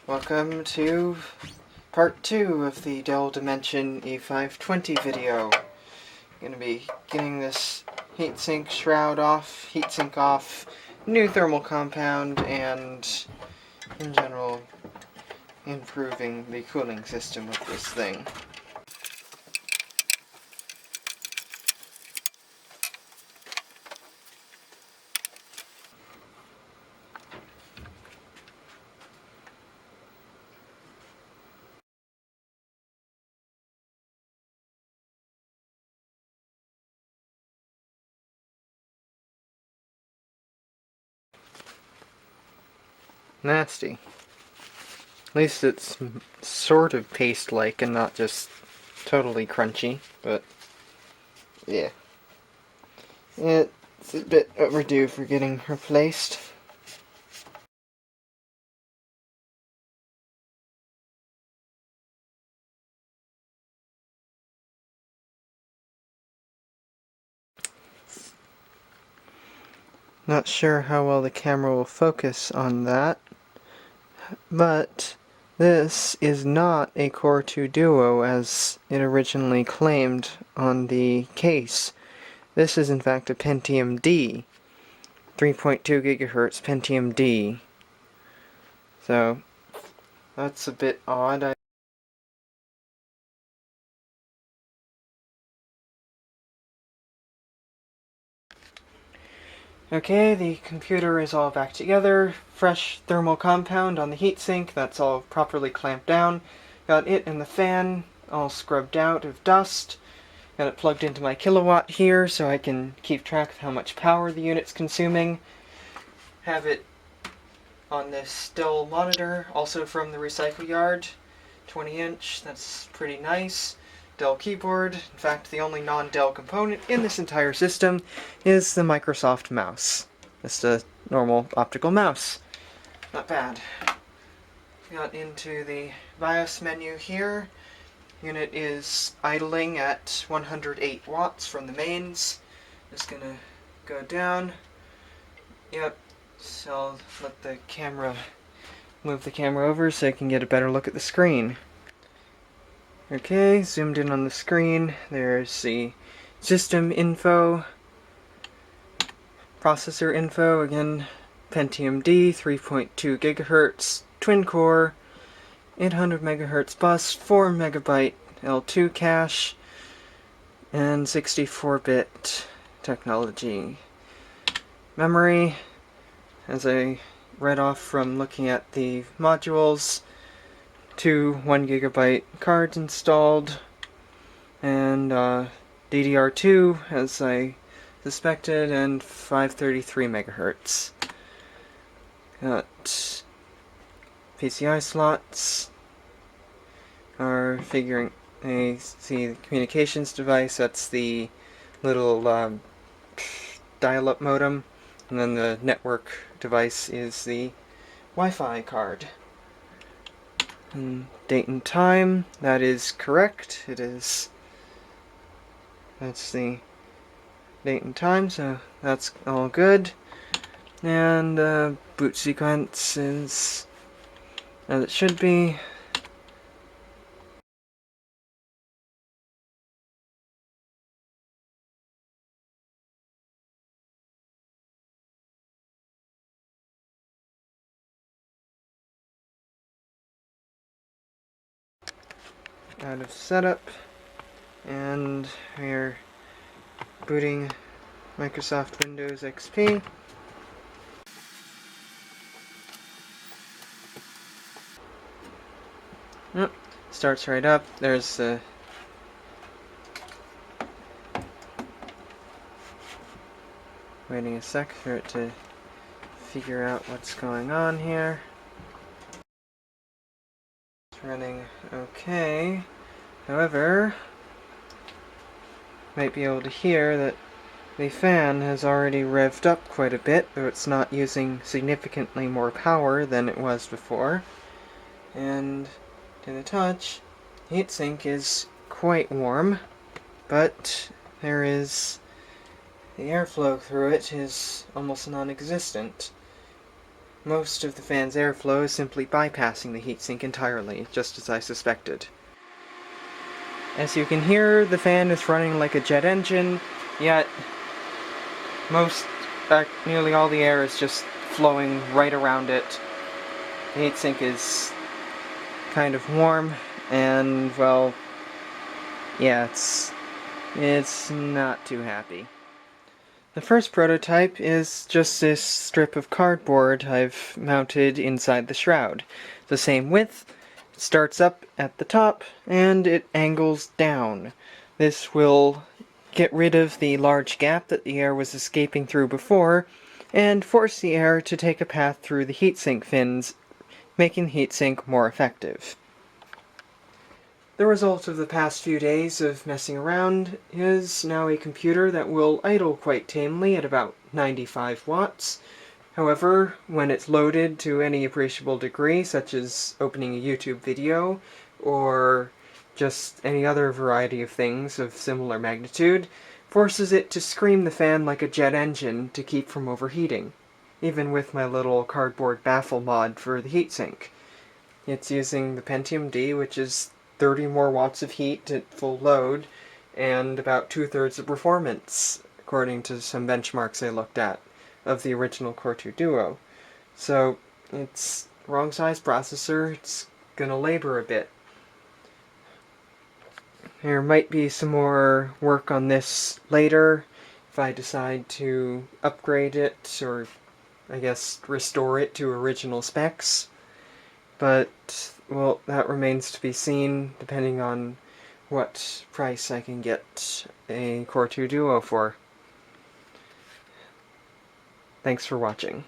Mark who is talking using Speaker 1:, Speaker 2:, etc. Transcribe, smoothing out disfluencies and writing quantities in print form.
Speaker 1: Welcome to part 2 of the Dell Dimension E520 video. I'm going to be getting this heatsink shroud off, heatsink off, new thermal compound, and in general improving the cooling system of this thing. Nasty. At least it's sort of paste-like and not just totally crunchy, but yeah. It's a bit overdue for getting replaced. Not sure how well the camera will focus on that, but this is not a Core 2 Duo as it originally claimed on the case. This is in fact a Pentium D, 3.2 gigahertz Pentium D. So that's a bit odd. Okay, the computer is all back together. Fresh thermal compound on the heatsink, that's all properly clamped down. Got it and the fan all scrubbed out of dust. Got it plugged into my kilowatt here so I can keep track of how much power the unit's consuming. Have it on this Dell monitor, also from the recycle yard. 20-inch, that's pretty nice. Dell keyboard. In fact, the only non-Dell component in this entire system is the Microsoft mouse. Just a normal optical mouse. Not bad. Got into the BIOS menu here. Unit is idling at 108 watts from the mains. Just gonna go down. Yep. So I'll let the camera move the camera over so I can get a better look at the screen. Okay, zoomed in on the screen. There's the system info, processor info, again, Pentium D, 3.2 gigahertz, twin core, 800 megahertz bus, 4 megabyte L2 cache, and 64-bit technology. Memory, as I read off from looking at the modules, 2 1 gigabyte cards installed, and DDR2 as I suspected, and 533 megahertz. Got PCI slots. Are figuring, I see the communications device, that's the little dial-up modem, and then the network device is the Wi-Fi card. And date and time, that is correct. It is. That's the date and time, so that's all good. And boot sequence is as it should be. Out of setup, and we're booting Microsoft Windows XP. Yep, starts right up. There's the waiting a sec for it to figure out what's going on here. It's running okay. However, might be able to hear that the fan has already revved up quite a bit, though it's not using significantly more power than it was before. And to the touch, the heatsink is quite warm, but there is the airflow through it is almost non-existent. Most of the fan's airflow is simply bypassing the heatsink entirely, just as I suspected. As you can hear, the fan is running like a jet engine, yet nearly all the air is just flowing right around it. The heatsink is kind of warm, and, well, yeah, it's not too happy. The first prototype is just this strip of cardboard I've mounted inside the shroud. The same width, it starts up at the top, and it angles down. This will get rid of the large gap that the air was escaping through before, and force the air to take a path through the heatsink fins, making the heatsink more effective. The result of the past few days of messing around is now a computer that will idle quite tamely at about 95 watts. However, when it's loaded to any appreciable degree, such as opening a YouTube video, or just any other variety of things of similar magnitude, forces it to scream the fan like a jet engine to keep from overheating, even with my little cardboard baffle mod for the heatsink. It's using the Pentium D, which is 30 more watts of heat at full load, and about 2/3 the performance, according to some benchmarks I looked at, of the original Core 2 Duo. So, it's wrong size processor, it's gonna labor a bit. There might be some more work on this later, if I decide to upgrade it, or I guess restore it to original specs. But, well, that remains to be seen, depending on what price I can get a Core 2 Duo for. Thanks for watching.